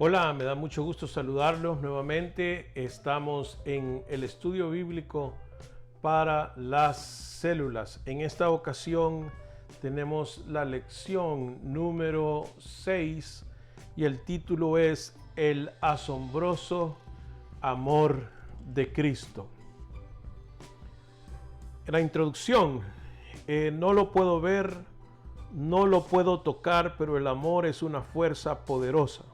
Hola, me da mucho gusto saludarlos nuevamente. Estamos en el estudio bíblico para las células. En esta ocasión tenemos la lección número 6 y el título es El asombroso amor de Cristo. En la introducción, no lo puedo ver, no lo puedo tocar, pero el amor es una fuerza poderosa.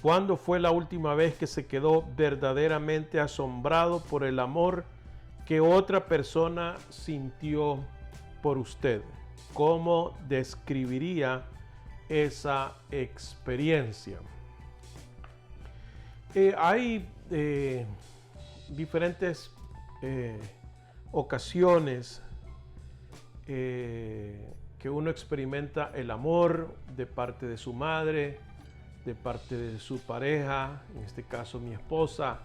¿Cuándo fue la última vez que se quedó verdaderamente asombrado por el amor que otra persona sintió por usted? ¿Cómo describiría esa experiencia? Hay diferentes ocasiones que uno experimenta el amor de parte de su madre, de parte de su pareja, en este caso mi esposa,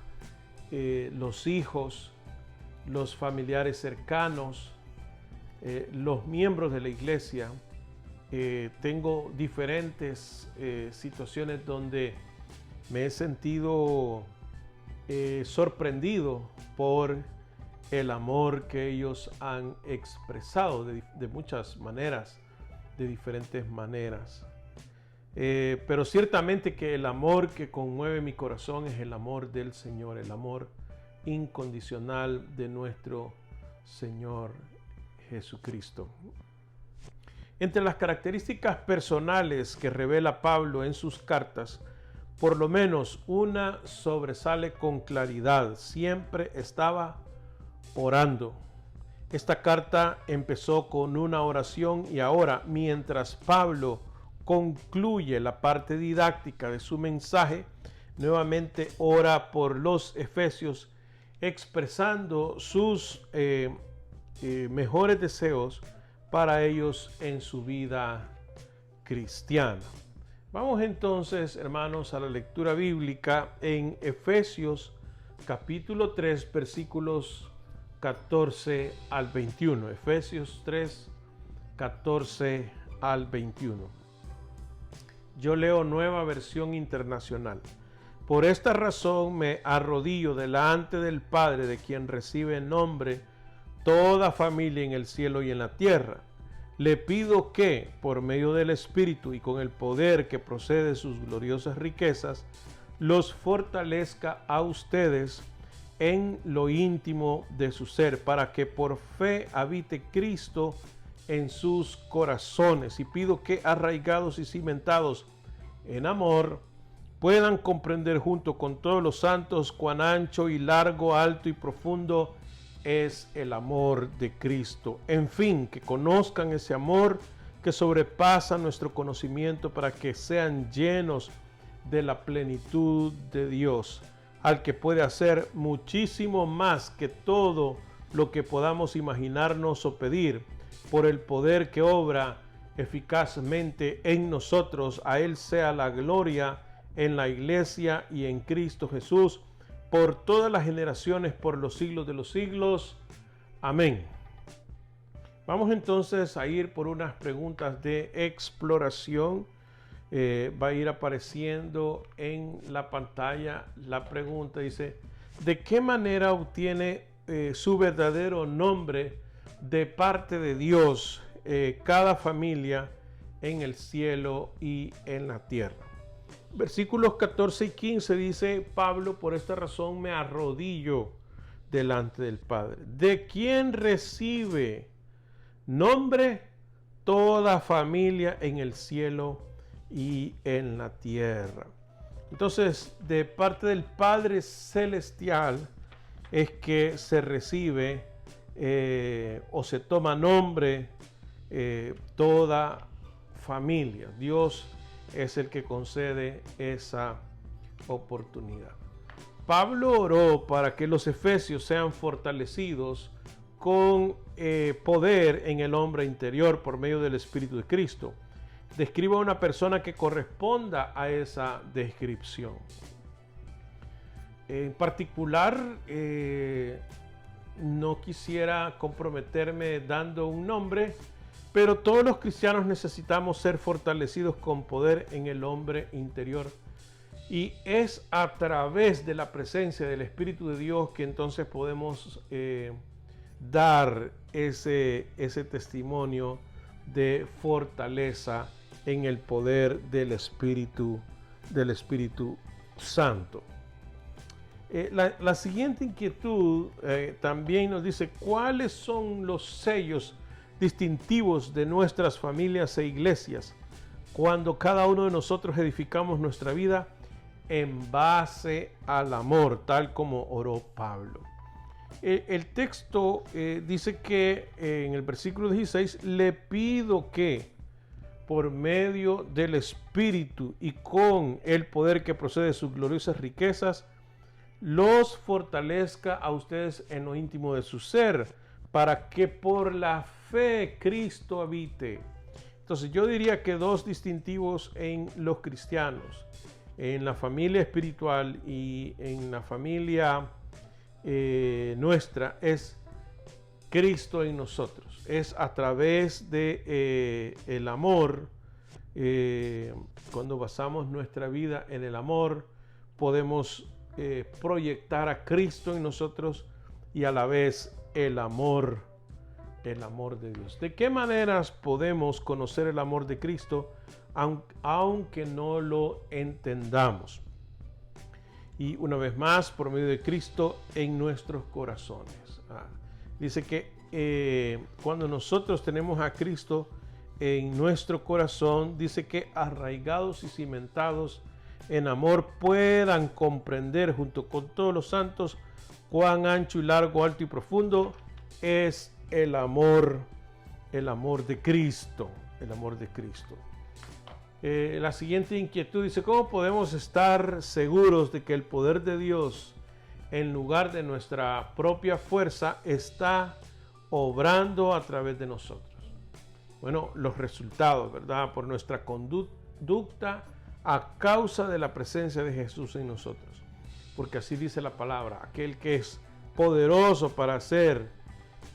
los hijos, los familiares cercanos, los miembros de la iglesia. Tengo diferentes situaciones donde me he sentido sorprendido por el amor que ellos han expresado de muchas maneras, de diferentes maneras. Pero ciertamente que el amor que conmueve mi corazón es el amor del Señor, el amor incondicional de nuestro Señor Jesucristo. Entre las características personales que revela Pablo en sus cartas, por lo menos una sobresale con claridad: siempre estaba orando. Esta carta empezó con una oración y ahora, mientras Pablo concluye la parte didáctica de su mensaje, nuevamente ora por los efesios, expresando sus mejores deseos para ellos en su vida cristiana. Vamos entonces, hermanos, a la lectura bíblica en Efesios capítulo 3, versículos 14 al 21. Efesios 3, 14 al 21. Yo leo Nueva Versión Internacional. Por esta razón me arrodillo delante del Padre, de quien recibe nombre toda familia en el cielo y en la tierra. Le pido que, por medio del Espíritu y con el poder que procede de sus gloriosas riquezas, los fortalezca a ustedes en lo íntimo de su ser, para que por fe habite Cristo en sus corazones, y pido que, arraigados y cimentados en amor, puedan comprender junto con todos los santos cuán ancho y largo, alto y profundo es el amor de Cristo. En fin, que conozcan ese amor que sobrepasa nuestro conocimiento, para que sean llenos de la plenitud de Dios, al que puede hacer muchísimo más que todo lo que podamos imaginarnos o pedir, por el poder que obra eficazmente en nosotros. A Él sea la gloria en la iglesia y en Cristo Jesús, por todas las generaciones, por los siglos de los siglos. Amén. Vamos entonces a ir por unas preguntas de exploración. Va a ir apareciendo en la pantalla la pregunta. Dice: ¿de qué manera obtiene su verdadero nombre de parte de Dios cada familia en el cielo y en la tierra? Versículos 14 y 15 dice Pablo: por esta razón me arrodillo delante del Padre, de quien recibe nombre toda familia en el cielo y en la tierra. Entonces, de parte del Padre Celestial es que se recibe o se toma nombre toda familia. Dios es el que concede esa oportunidad. Pablo oró para que los efesios sean fortalecidos con poder en el hombre interior por medio del Espíritu de Cristo. Describa a una persona que corresponda a esa descripción. En particular, no quisiera comprometerme dando un nombre, pero todos los cristianos necesitamos ser fortalecidos con poder en el hombre interior. Y es a través de la presencia del Espíritu de Dios que entonces podemos dar ese testimonio de fortaleza en el poder del Espíritu Santo. La siguiente inquietud también nos dice cuáles son los sellos distintivos de nuestras familias e iglesias cuando cada uno de nosotros edificamos nuestra vida en base al amor, tal como oró Pablo. El texto dice que en el versículo 16, le pido que por medio del Espíritu y con el poder que procede de sus gloriosas riquezas, los fortalezca a ustedes en lo íntimo de su ser, para que por la fe Cristo habite. Entonces yo diría que dos distintivos en los cristianos, en la familia espiritual y en la familia nuestra, es Cristo en nosotros. Es a través de el amor. Cuando basamos nuestra vida en el amor, podemos proyectar a Cristo en nosotros y a la vez el amor de Dios. ¿De qué maneras podemos conocer el amor de Cristo aunque no lo entendamos? Y una vez más, por medio de Cristo en nuestros corazones. Dice que cuando nosotros tenemos a Cristo en nuestro corazón, dice que arraigados y cimentados en amor puedan comprender junto con todos los santos cuán ancho y largo, alto y profundo es el amor de Cristo, el amor de Cristo. La siguiente inquietud dice, ¿cómo podemos estar seguros de que el poder de Dios, en lugar de nuestra propia fuerza, está obrando a través de nosotros? Bueno, los resultados, ¿verdad? Por nuestra conducta a causa de la presencia de Jesús en nosotros. Porque así dice la palabra, aquel que es poderoso para hacer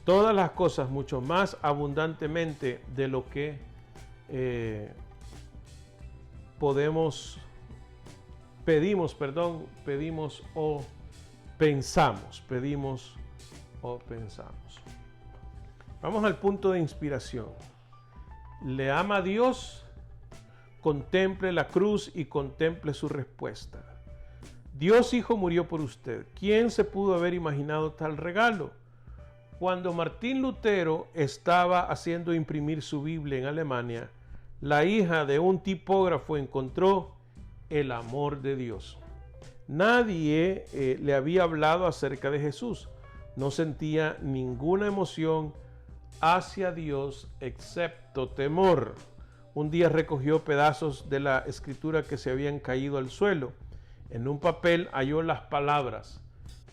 todas las cosas mucho más abundantemente de lo que pedimos o pensamos. Vamos al punto de inspiración. ¿Le ama a Dios? Contemple la cruz y contemple su respuesta. Dios Hijo murió por usted. ¿Quién se pudo haber imaginado tal regalo? Cuando Martín Lutero estaba haciendo imprimir su Biblia en Alemania, la hija de un tipógrafo encontró el amor de Dios. Nadie le había hablado acerca de Jesús. No sentía ninguna emoción hacia Dios excepto temor. Un día recogió pedazos de la escritura que se habían caído al suelo. En un papel halló las palabras: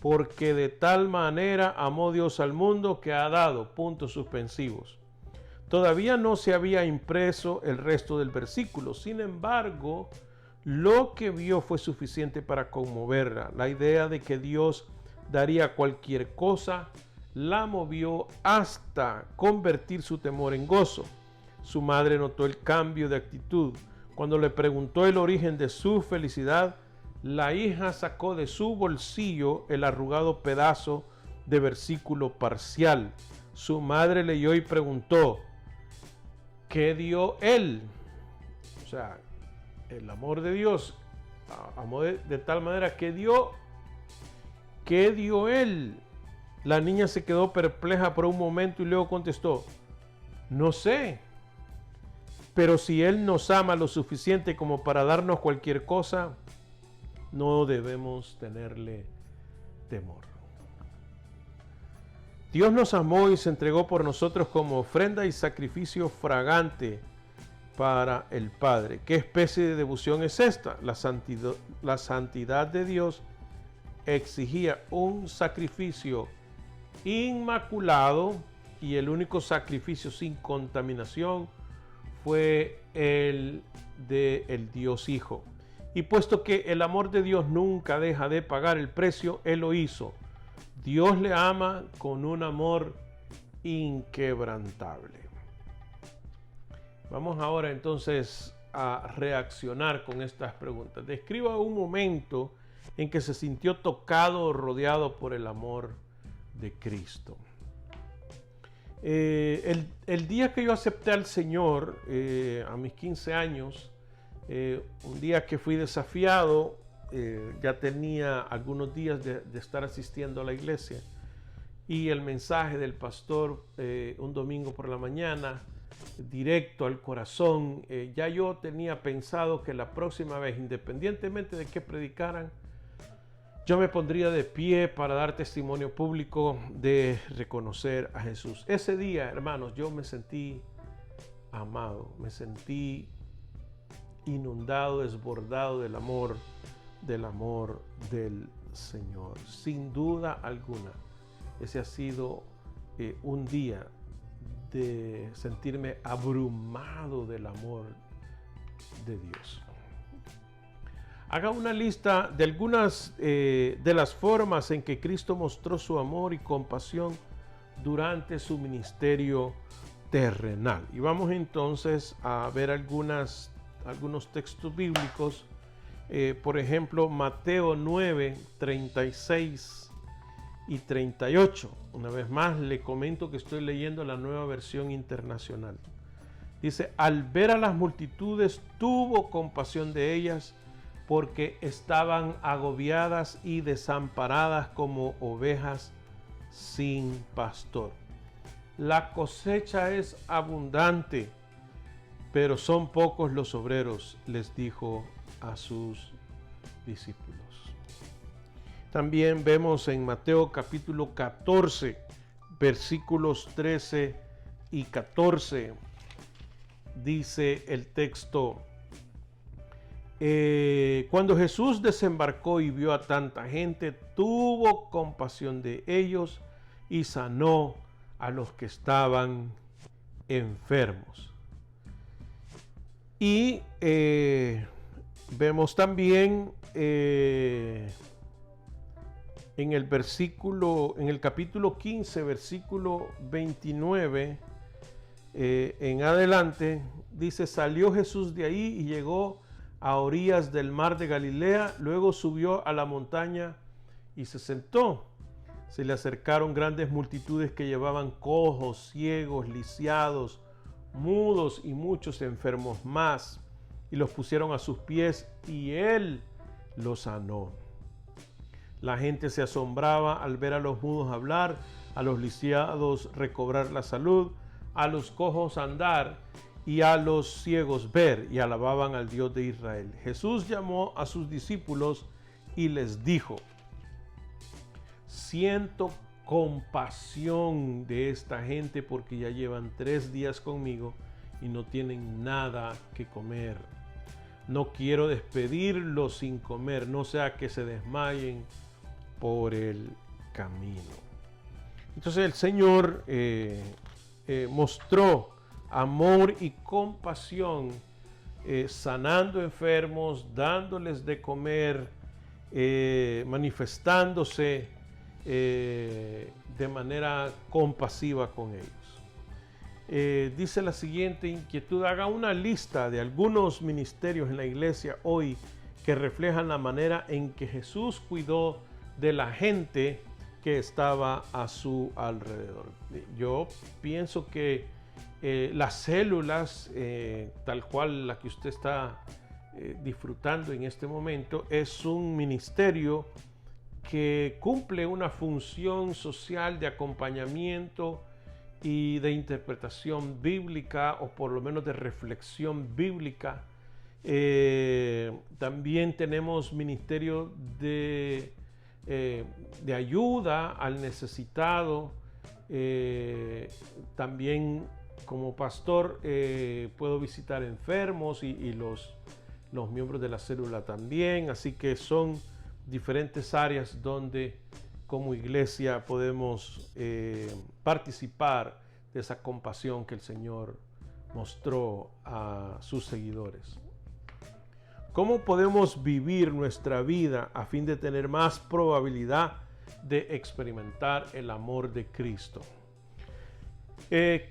porque de tal manera amó Dios al mundo que ha dado, puntos suspensivos. Todavía no se había impreso el resto del versículo. Sin embargo, lo que vio fue suficiente para conmoverla. La idea de que Dios daría cualquier cosa la movió hasta convertir su temor en gozo. Su madre notó el cambio de actitud. Cuando le preguntó el origen de su felicidad, la hija sacó de su bolsillo el arrugado pedazo de versículo parcial. Su madre leyó y preguntó: ¿qué dio él? O sea, el amor de Dios amó de tal manera que dio. ¿Qué dio él? La niña se quedó perpleja por un momento y luego contestó: no sé. Pero si Él nos ama lo suficiente como para darnos cualquier cosa, no debemos tenerle temor. Dios nos amó y se entregó por nosotros como ofrenda y sacrificio fragante para el Padre. ¿Qué especie de devoción es esta? La santidad de Dios exigía un sacrificio inmaculado, y el único sacrificio sin contaminación fue el del Dios Hijo. Y puesto que el amor de Dios nunca deja de pagar el precio, Él lo hizo. Dios le ama con un amor inquebrantable. Vamos ahora entonces a reaccionar con estas preguntas. Describa un momento en que se sintió tocado o rodeado por el amor de Cristo. El día que yo acepté al Señor, a mis 15 años, un día que fui desafiado, ya tenía algunos días de estar asistiendo a la iglesia, y el mensaje del pastor un domingo por la mañana, directo al corazón, ya yo tenía pensado que la próxima vez, independientemente de qué predicaran, yo me pondría de pie para dar testimonio público de reconocer a Jesús. Ese día, hermanos, yo me sentí amado, me sentí inundado, desbordado del amor del Señor. Sin duda alguna, ese ha sido un día de sentirme abrumado del amor de Dios. Haga una lista de algunas de las formas en que Cristo mostró su amor y compasión durante su ministerio terrenal. Y vamos entonces a ver algunos textos bíblicos. Por ejemplo, Mateo 9, 36 y 38. Una vez más, le comento que estoy leyendo la Nueva Versión Internacional. Dice: al ver a las multitudes, tuvo compasión de ellas, porque estaban agobiadas y desamparadas como ovejas sin pastor. La cosecha es abundante, pero son pocos los obreros, les dijo a sus discípulos. También vemos en Mateo capítulo 14, versículos 13 y 14, dice el texto: cuando Jesús desembarcó y vio a tanta gente, tuvo compasión de ellos y sanó a los que estaban enfermos. Y vemos también en el capítulo 15, versículo 29 en adelante, dice: salió Jesús de ahí y llegó a orillas del mar de Galilea, luego subió a la montaña y se sentó. Se le acercaron grandes multitudes que llevaban cojos, ciegos, lisiados, mudos y muchos enfermos más, y los pusieron a sus pies, y él los sanó. La gente se asombraba al ver a los mudos hablar, a los lisiados recobrar la salud, a los cojos andar y a los ciegos ver, y alababan al Dios de Israel. Jesús llamó a sus discípulos y les dijo: siento compasión de esta gente, porque ya llevan 3 días conmigo y no tienen nada que comer. No quiero despedirlos sin comer, no sea que se desmayen por el camino. Entonces el Señor mostró amor y compasión, sanando enfermos, dándoles de comer, manifestándose de manera compasiva con ellos. Dice la siguiente inquietud: haga una lista de algunos ministerios en la iglesia hoy que reflejan la manera en que Jesús cuidó de la gente que estaba a su alrededor. Yo pienso que las células, tal cual la que usted está disfrutando en este momento, es un ministerio que cumple una función social de acompañamiento y de interpretación bíblica, o por lo menos de reflexión bíblica. También tenemos ministerio de ayuda al necesitado. También como pastor puedo visitar enfermos y los miembros de la célula también. Así que son diferentes áreas donde como iglesia podemos participar de esa compasión que el Señor mostró a sus seguidores. ¿Cómo podemos vivir nuestra vida a fin de tener más probabilidad de experimentar el amor de Cristo?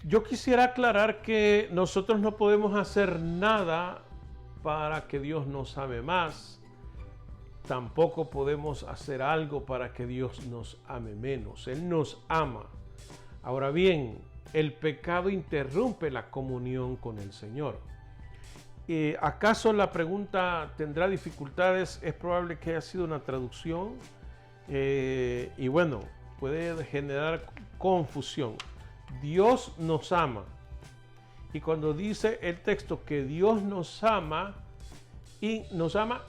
Yo quisiera aclarar que nosotros no podemos hacer nada para que Dios nos ame más. Tampoco podemos hacer algo para que Dios nos ame menos. Él nos ama. Ahora bien, el pecado interrumpe la comunión con el Señor. ¿Acaso la pregunta tendrá dificultades? Es probable que haya sido una traducción y bueno, puede generar confusión. Dios nos ama. Y cuando dice el texto que Dios nos ama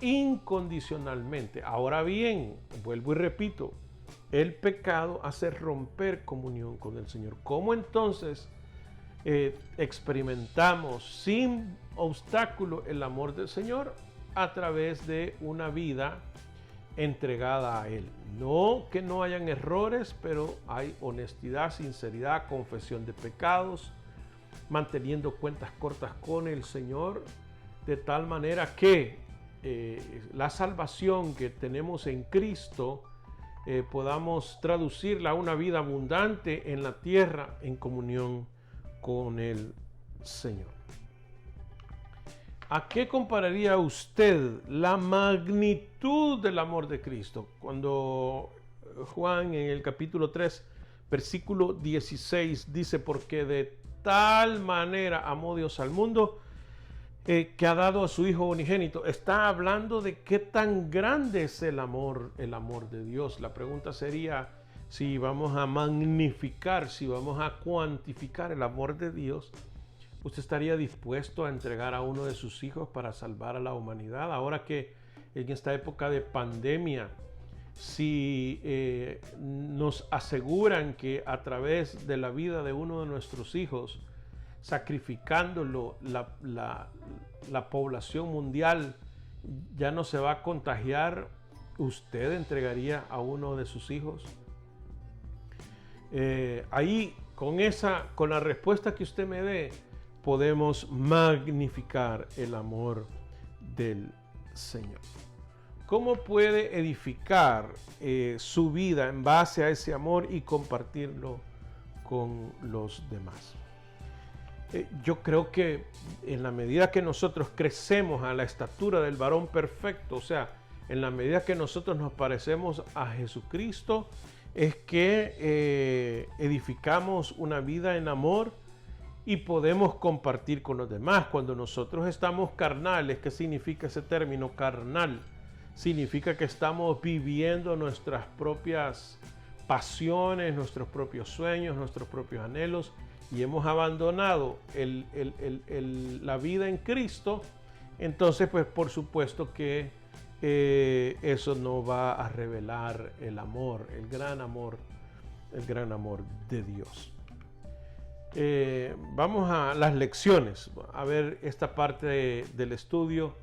incondicionalmente. Ahora bien, vuelvo y repito, el pecado hace romper comunión con el Señor. ¿Cómo entonces experimentamos sin obstáculo el amor del Señor? A través de una vida entregada a Él. No que no hayan errores, pero hay honestidad, sinceridad, confesión de pecados, manteniendo cuentas cortas con el Señor, de tal manera que la salvación que tenemos en Cristo podamos traducirla a una vida abundante en la tierra en comunión con el Señor. ¿A qué compararía usted la magnitud del amor de Cristo? Cuando Juan en el capítulo 3, versículo 16 dice, porque de tal manera amó Dios al mundo que ha dado a su Hijo unigénito. Está hablando de qué tan grande es el amor de Dios. La pregunta sería si vamos a magnificar, si vamos a cuantificar el amor de Dios. ¿Usted estaría dispuesto a entregar a uno de sus hijos para salvar a la humanidad? Ahora que en esta época de pandemia, si nos aseguran que a través de la vida de uno de nuestros hijos, sacrificándolo, la población mundial ya no se va a contagiar, ¿usted entregaría a uno de sus hijos? Ahí, con la respuesta que usted me dé, podemos magnificar el amor del Señor. ¿Cómo puede edificar su vida en base a ese amor y compartirlo con los demás? Yo creo que en la medida que nosotros crecemos a la estatura del varón perfecto, o sea, en la medida que nosotros nos parecemos a Jesucristo, es que edificamos una vida en amor y podemos compartir con los demás. Cuando nosotros estamos carnales, ¿qué significa ese término carnal? Significa que estamos viviendo nuestras propias pasiones, nuestros propios sueños, nuestros propios anhelos, y hemos abandonado la vida en Cristo. Entonces, pues por supuesto que eso no va a revelar el amor, el gran amor de Dios. Vamos a las lecciones, a ver esta parte del estudio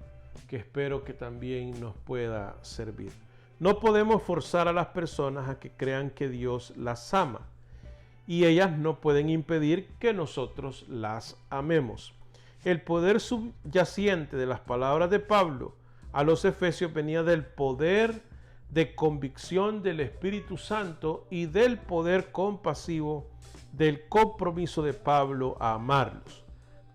que espero que también nos pueda servir. No podemos forzar a las personas a que crean que Dios las ama, y ellas no pueden impedir que nosotros las amemos. El poder subyacente de las palabras de Pablo a los Efesios venía del poder de convicción del Espíritu Santo y del poder compasivo del compromiso de Pablo a amarlos.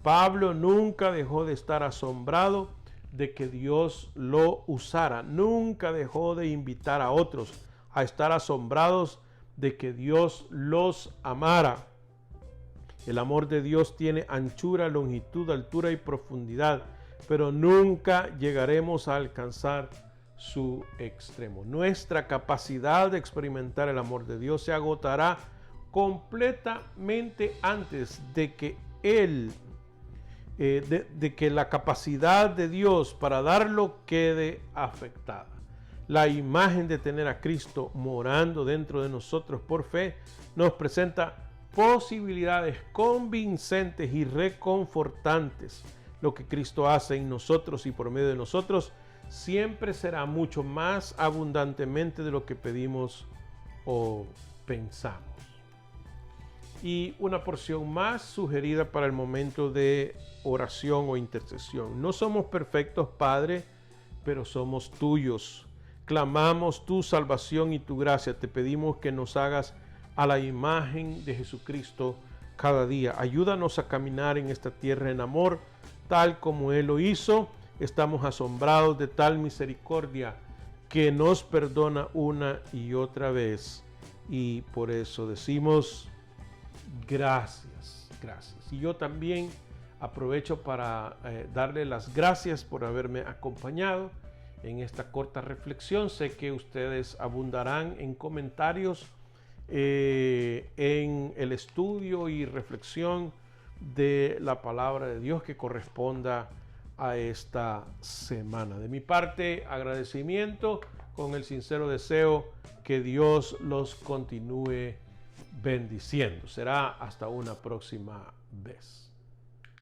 Pablo nunca dejó de estar asombrado de que Dios lo usara, nunca dejó de invitar a otros a estar asombrados de que Dios los amara. El amor de Dios tiene anchura, longitud, altura y profundidad, pero nunca llegaremos a alcanzar su extremo. Nuestra capacidad de experimentar el amor de Dios se agotará completamente antes de que que la capacidad de Dios para darlo quede afectada. La imagen de tener a Cristo morando dentro de nosotros por fe nos presenta posibilidades convincentes y reconfortantes. Lo que Cristo hace en nosotros y por medio de nosotros siempre será mucho más abundantemente de lo que pedimos o pensamos. Y una porción más sugerida para el momento de oración o intercesión. No somos perfectos, Padre, pero somos tuyos. Clamamos tu salvación y tu gracia. Te pedimos que nos hagas a la imagen de Jesucristo cada día. Ayúdanos a caminar en esta tierra en amor, tal como Él lo hizo, estamos asombrados de tal misericordia que nos perdona una y otra vez. Y por eso decimos gracias, gracias. Y yo también aprovecho para darle las gracias por haberme acompañado en esta corta reflexión. Sé que ustedes abundarán en comentarios en el estudio y reflexión de la palabra de Dios que corresponda a esta semana. De mi parte, agradecimiento con el sincero deseo que Dios los continúe bendiciendo. Será hasta una próxima vez.